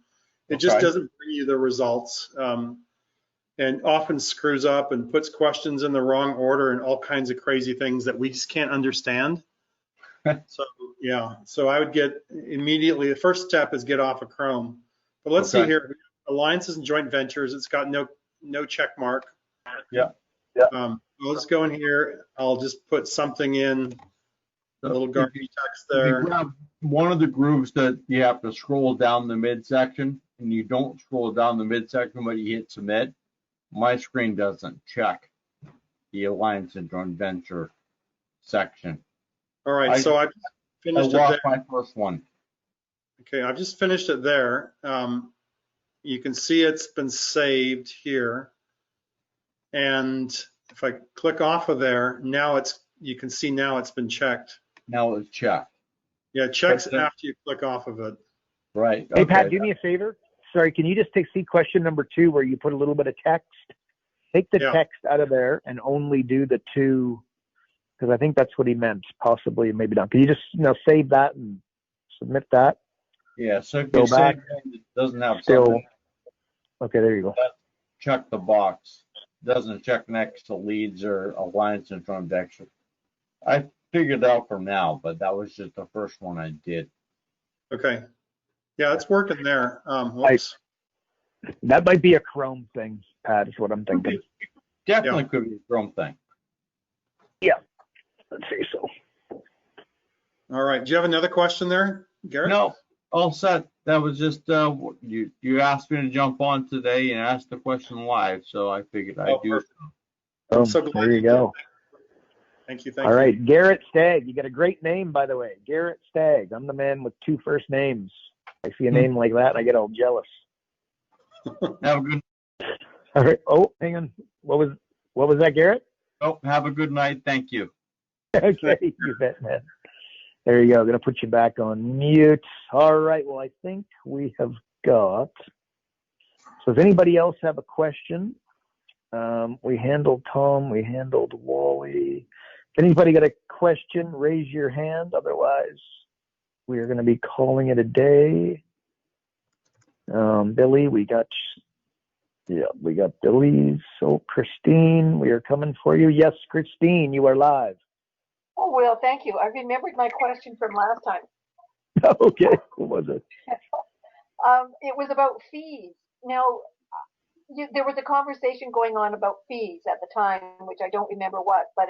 It just doesn't bring you the results, and often screws up and puts questions in the wrong order and all kinds of crazy things that we just can't understand. So yeah, so I would get immediately, the first step is get off of Chrome. But let's see here, alliances and joint ventures, it's got no check mark. Yeah. Let's go in here. I'll just put something in, a little garbage text there. If you grab one of the groups that you have to scroll down the midsection, and you don't scroll down the midsection, but you hit submit, my screen doesn't check the alliance and joint venture section. All right, so I've finished it there. My first one. Okay, I've just finished it there. You can see it's been saved here. And if I click off of there, now you can see now it's been checked. Now it's checked. Yeah, it checks after you click off of it. Right. Hey, Pat, do me a favor. Sorry, can you just see question number 2 where you put a little bit of text? Take the text out of there and only do the 2, because I think that's what he meant, possibly, maybe not. Can you just save that and submit that? Yeah, so if go you back, save it doesn't have still. Okay, there you go. Check the box. Doesn't check next to leads or alliance and joint venture. I figured it out for now, but that was just the first one I did. Okay. Yeah, it's working there. That might be a Chrome thing, Pat, is what I'm thinking. Definitely could be a Chrome thing. Yeah, let's say so. All right. Do you have another question there, Garrett? No, all set. That was just you asked me to jump on today and ask the question live, so I figured I'd do it. Oh, so there you go. Thank you. All right, Garrett Stagg. You got a great name, by the way. Garrett Stagg. I'm the man with 2 first names. I see a name like that and I get all jealous. Have a good. All right. Oh, hang on. What was that, Garrett? Oh, have a good night. Thank you. Okay, you bet, man. There you go. I'm going to put you back on mute. All right. Well, I think we have got. So does anybody else have a question? We handled Tom. We handled Wally. If anybody got a question, raise your hand. Otherwise, we are going to be calling it a day. Billy, we got Billy. So Christine, we are coming for you. Yes, Christine, you are live. Oh, well, thank you. I remembered my question from last time. Okay, what was it? It was about fees. Now, there was a conversation going on about fees at the time, which I don't remember what, but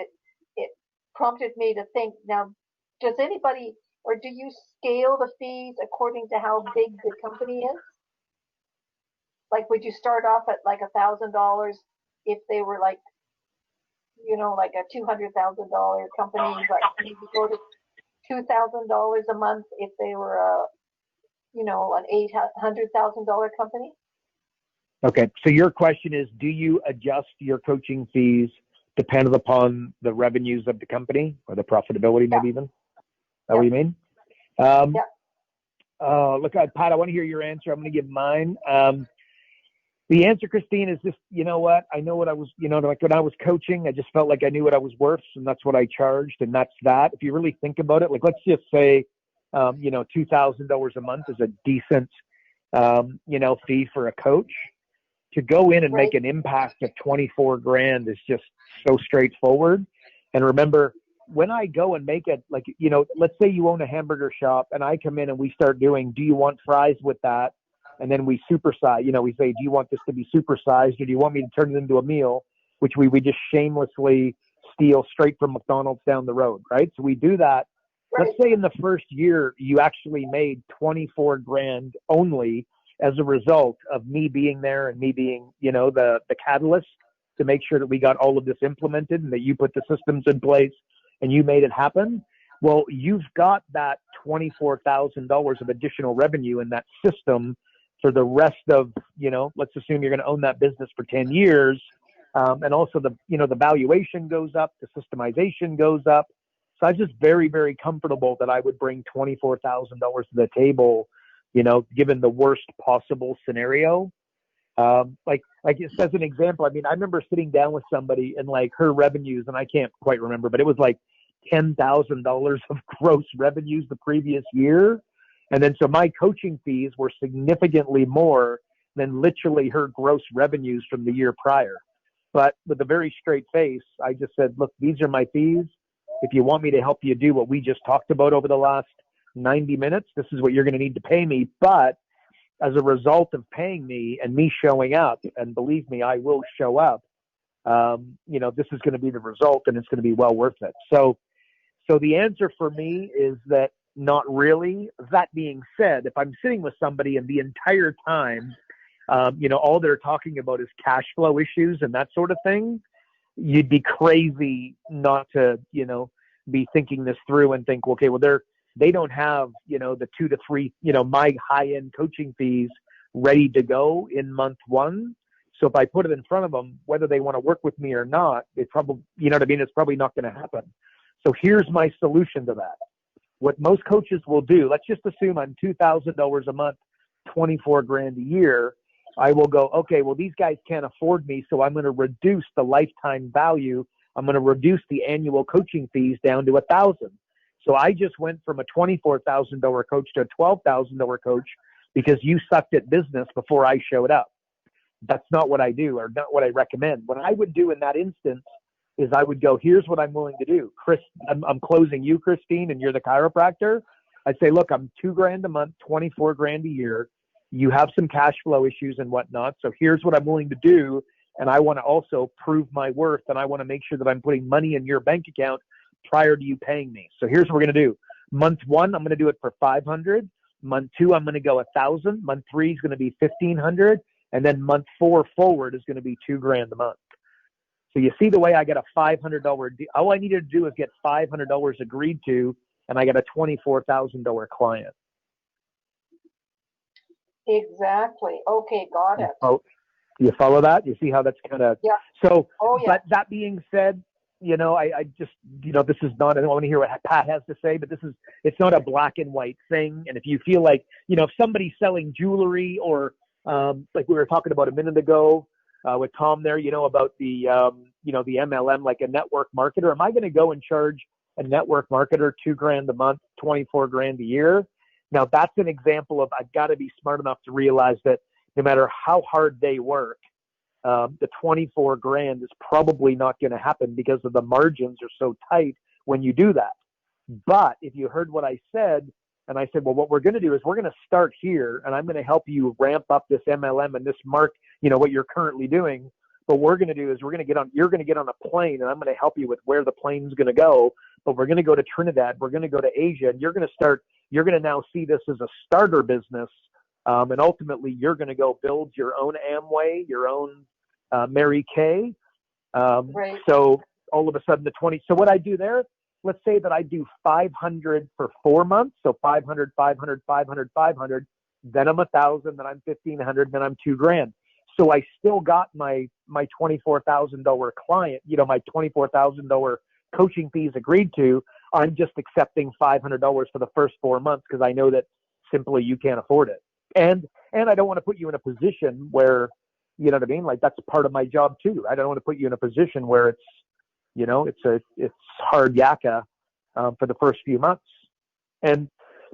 it prompted me to think, now, does anybody, or do you scale the fees according to how big the company is? Like, would you start off at like $1,000 if they were like, like a $200,000 company, but maybe go to $2,000 a month if they were an $800,000 company? Okay, so your question is, do you adjust your coaching fees dependent upon the revenues of the company or the profitability, maybe even? Is that what you mean? Look, Pat, I want to hear your answer. I'm going to give mine. The answer, Christine, is just, you know what? I know what I was, like when I was coaching, I just felt like I knew what I was worth, and that's what I charged, and that's that. If you really think about it, like let's just say, $2,000 a month is a decent fee for a coach. To go in and make an impact of 24 grand is just so straightforward. And remember, when I go and make it, like, let's say you own a hamburger shop and I come in and we start doing, do you want fries with that? And then we supersize, we say, do you want this to be supersized, or do you want me to turn it into a meal, which we just shamelessly steal straight from McDonald's down the road, right? So we do that. Let's say in the first year, you actually made 24 grand only as a result of me being there and me being, the catalyst to make sure that we got all of this implemented and that you put the systems in place and you made it happen. Well, you've got that $24,000 of additional revenue in that system for the rest of, let's assume you're going to own that business for 10 years. And also the valuation goes up, the systemization goes up. So I was just very, very comfortable that I would bring $24,000 to the table, given the worst possible scenario. Like just as an example, I remember sitting down with somebody and like her revenues, and I can't quite remember, but it was like $10,000 of gross revenues the previous year. And then so my coaching fees were significantly more than literally her gross revenues from the year prior. But with a very straight face, I just said, look, these are my fees. If you want me to help you do what we just talked about over the last 90 minutes, this is what you're going to need to pay me. But as a result of paying me and me showing up, and believe me, I will show up, this is going to be the result, and it's going to be well worth it. So the answer for me is that not really. That being said, if I'm sitting with somebody and the entire time, all they're talking about is cash flow issues and that sort of thing, you'd be crazy not to, be thinking this through and think, okay, well, they don't have, the 2 to 3, my high-end coaching fees ready to go in month one. So if I put it in front of them, whether they want to work with me or not, it's probably, it's probably not going to happen. So here's my solution to that. What most coaches will do, let's just assume I'm $2,000 a month, 24 grand a year. I will go, okay, well, these guys can't afford me, so I'm going to reduce the lifetime value. I'm going to reduce the annual coaching fees down to $1,000. So I just went from a $24,000 coach to a $12,000 coach because you sucked at business before I showed up. That's not what I do, or not what I recommend. What I would do in that instance is I would go, here's what I'm willing to do. Chris, I'm closing you, Christine, and you're the chiropractor. I'd say, look, I'm $2 grand a month, 24 grand a year. You have some cash flow issues and whatnot. So here's what I'm willing to do. And I want to also prove my worth, and I want to make sure that I'm putting money in your bank account prior to you paying me. So here's what we're going to do. Month one, I'm going to do it for $500. Month two, I'm going to go $1,000. Month three is going to be $1,500. And then month 4 forward is going to be $2 grand a month. So you see the way I got a $500 deal. All I needed to do is get $500 agreed to, and I got a $24,000 client. Exactly. Okay, got it. Oh, you follow that? You see how that's kind of, yeah. So, oh, yeah. But that being said, I just, this is not, I don't want to hear what Pat has to say, but it's not a black and white thing. And if you feel like, if somebody's selling jewelry or, like we were talking about a minute ago, with Tom there, about the, the MLM, like a network marketer, am I going to go and charge a network marketer $2 grand a month, 24 grand a year? Now that's an example of, I've got to be smart enough to realize that no matter how hard they work, the 24 grand is probably not going to happen because of the margins are so tight when you do that. But if you heard what I said, and I said, well, what we're going to do is we're going to start here, and I'm going to help you ramp up this MLM and this what you're currently doing. But what we're going to do is you're going to get on a plane, and I'm going to help you with where the plane's going to go. But we're going to go to Trinidad. We're going to go to Asia, and you're going to now see this as a starter business. And ultimately you're going to go build your own Amway, your own Mary Kay. Right. So all of a sudden so what I do there, let's say that I do 500 for 4 months. So 500, 500, 500, 500, then I'm 1,000, then I'm 1,500, then I'm $2 grand. So I still got my $24,000 client, my $24,000 coaching fees agreed to. I'm just accepting $500 for the first 4 months because I know that simply you can't afford it. And I don't want to put you in a position where, you know what I mean? Like that's part of my job too. I don't want to put you in a position where it's, it's hard yakka for the first few months. And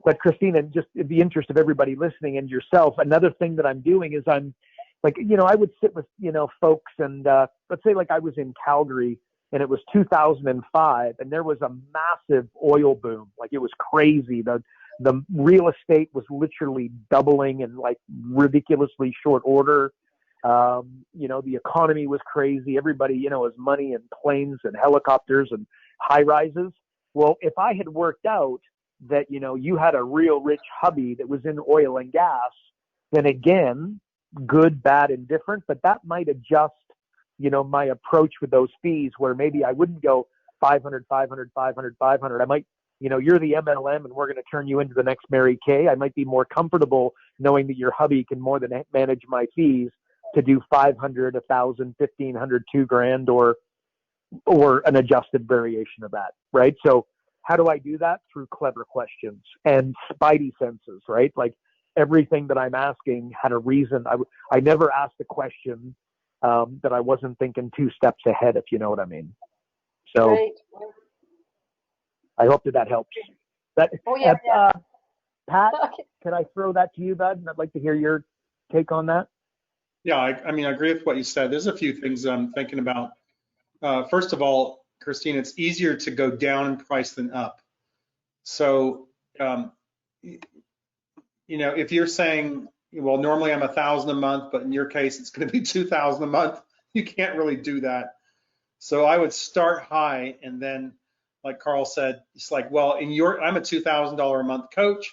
but Christina, just in the interest of everybody listening and yourself, another thing that I'm doing is I'm like, I would sit with, folks and let's say like I was in Calgary and it was 2005 and there was a massive oil boom. Like it was crazy. The real estate was literally doubling in like ridiculously short order. The economy was crazy. Everybody, has money and planes and helicopters and high rises. Well, if I had worked out that, you had a real rich hubby that was in oil and gas, then again, good, bad, and different, but that might adjust, my approach with those fees where maybe I wouldn't go 500, 500, 500, 500. I might, you're the MLM and we're going to turn you into the next Mary Kay. I might be more comfortable knowing that your hubby can more than manage my fees to do 500, 1,000, 1,500, $2,000 or an adjusted variation of that, right? So how do I do that? Through clever questions and spidey senses, right? Like everything that I'm asking had a reason. I never asked a question that I wasn't thinking 2 steps ahead, if you know what I mean. So Right. I hope that helps. Oh, yeah. Pat, Okay. can I throw that to you, bud? And I'd like to hear your take on that. Yeah, I mean, I agree with what you said. There's a few things I'm thinking about. First of all, Christine, it's easier to go down in price than up. So, if you're saying, well, normally I'm 1,000 a month, but in your case, it's going to be 2,000 a month, you can't really do that. So I would start high, and then, like Carl said, it's like, well, I'm a $2,000 a month coach,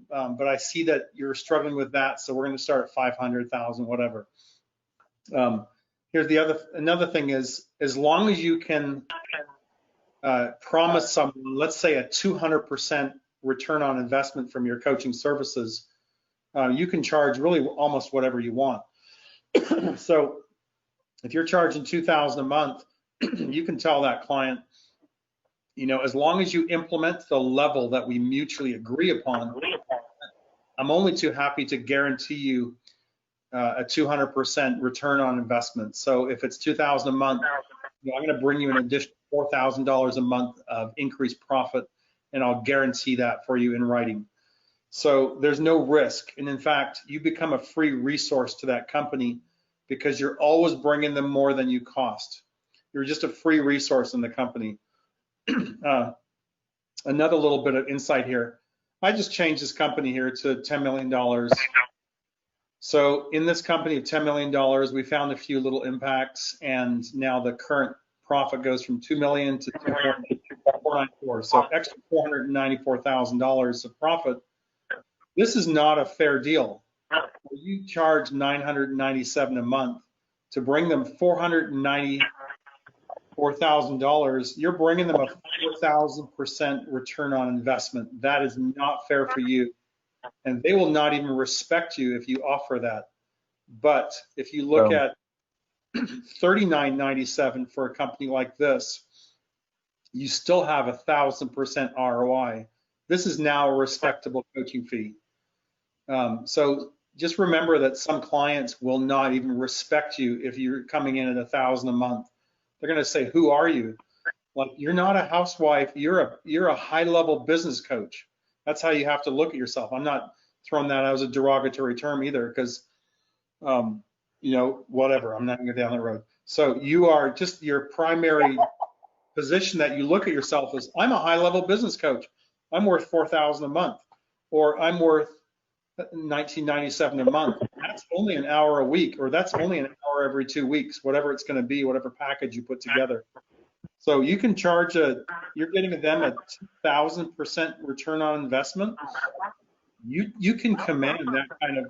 but I see that you're struggling with that, so we're going to start at 500, 1,000, whatever. Here's another thing is, as long as you can promise someone, let's say a 200% return on investment from your coaching services, you can charge really almost whatever you want. So if you're charging 2,000 a month, you can tell that client, as long as you implement the level that we mutually agree upon, I'm only too happy to guarantee you a 200% return on investment. So if it's 2,000 a month, I'm going to bring you an additional $4,000 a month of increased profit, and I'll guarantee that for you in writing. So there's no risk. And in fact, you become a free resource to that company because you're always bringing them more than you cost. You're just a free resource in the company. Another little bit of insight here. I just changed this company here to $10 million. So in this company of $10 million, we found a few little impacts, and now the current profit goes from $2 million to $494. So extra $494,000 of profit. This is not a fair deal. You charge $997 a month to bring them $494,000. You're bringing them a 4,000% return on investment. That is not fair for you, and they will not even respect you if you offer that. But if you look at $39.97 for a company like this, you still have 1,000% ROI. This is now a respectable coaching fee. So just remember that some clients will not even respect you if you're coming in at 1,000 a month. They're going to say, "Who are you?" Like, you're not a housewife. You're a high-level business coach. That's how you have to look at yourself. I'm not throwing that out as a derogatory term either, because whatever. I'm not going to go down that road. So you are just your primary position that you look at yourself as, I'm a high-level business coach. I'm worth $4,000 a month, or I'm worth $19.97 a month. That's only an hour a week, or that's only an hour every 2 weeks, whatever it's going to be, whatever package you put together. So you can charge you're getting them a 2,000% return on investment. You can command that kind of,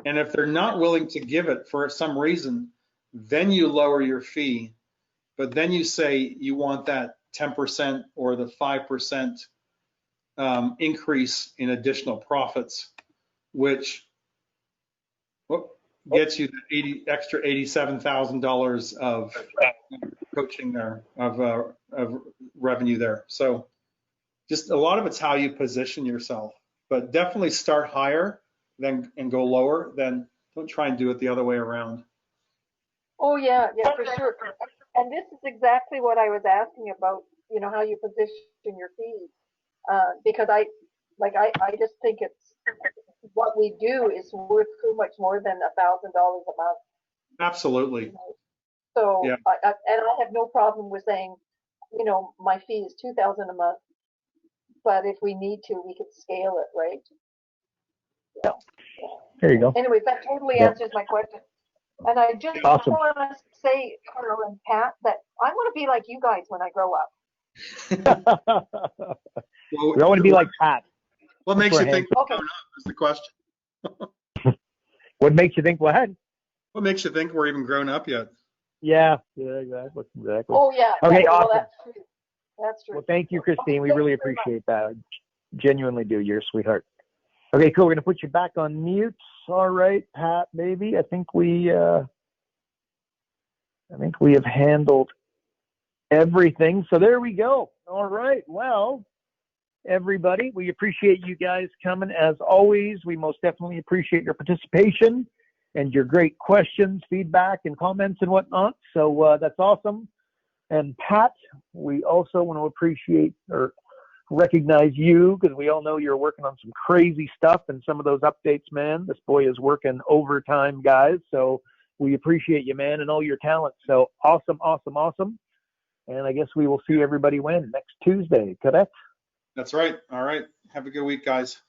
and if they're not willing to give it for some reason, then you lower your fee, but then you say you want that 10% or the 5% increase in additional profits, which gets you the extra $87,000 of coaching there, of revenue there. So just a lot of it's how you position yourself, but definitely start higher and go lower. Then don't try and do it the other way around. Oh, yeah, for sure. And this is exactly what I was asking about, how you position your fees. because I just think it's what we do is worth so much more than $1,000 a month. Absolutely. You know? So, Yeah. I have no problem with saying, you know, my fee is $2,000 a month, but if we need to, we could scale it, right? Yeah. There you go. Anyways, that totally Yeah. answers my question. And I just Awesome. want to say, Carl and Pat, that I want to be like you guys when I grow up. We all want to be like Pat. What makes you think we're Okay. grown up is the question. What makes you think what? What makes you think we're even grown up yet? Yeah, exactly. Oh, yeah. Okay, well, awesome. that's true. That's true. Well, thank you, Christine. We Thank really you very appreciate that. I genuinely do. You're a sweetheart. Okay, cool. We're going to put you back on mute. All right, Pat, baby. I think we have handled everything. So there we go. All right. Well, everybody, we appreciate you guys coming. As always, we most definitely appreciate your participation and your great questions, feedback, and comments and whatnot. So that's awesome. And Pat, we also want to appreciate or recognize you, because we all know you're working on some crazy stuff and some of those updates, man. This boy is working overtime, guys. So we appreciate you, man, and all your talent. So awesome. And I guess we will see everybody when next Tuesday, correct? That's right. All right. Have a good week, guys.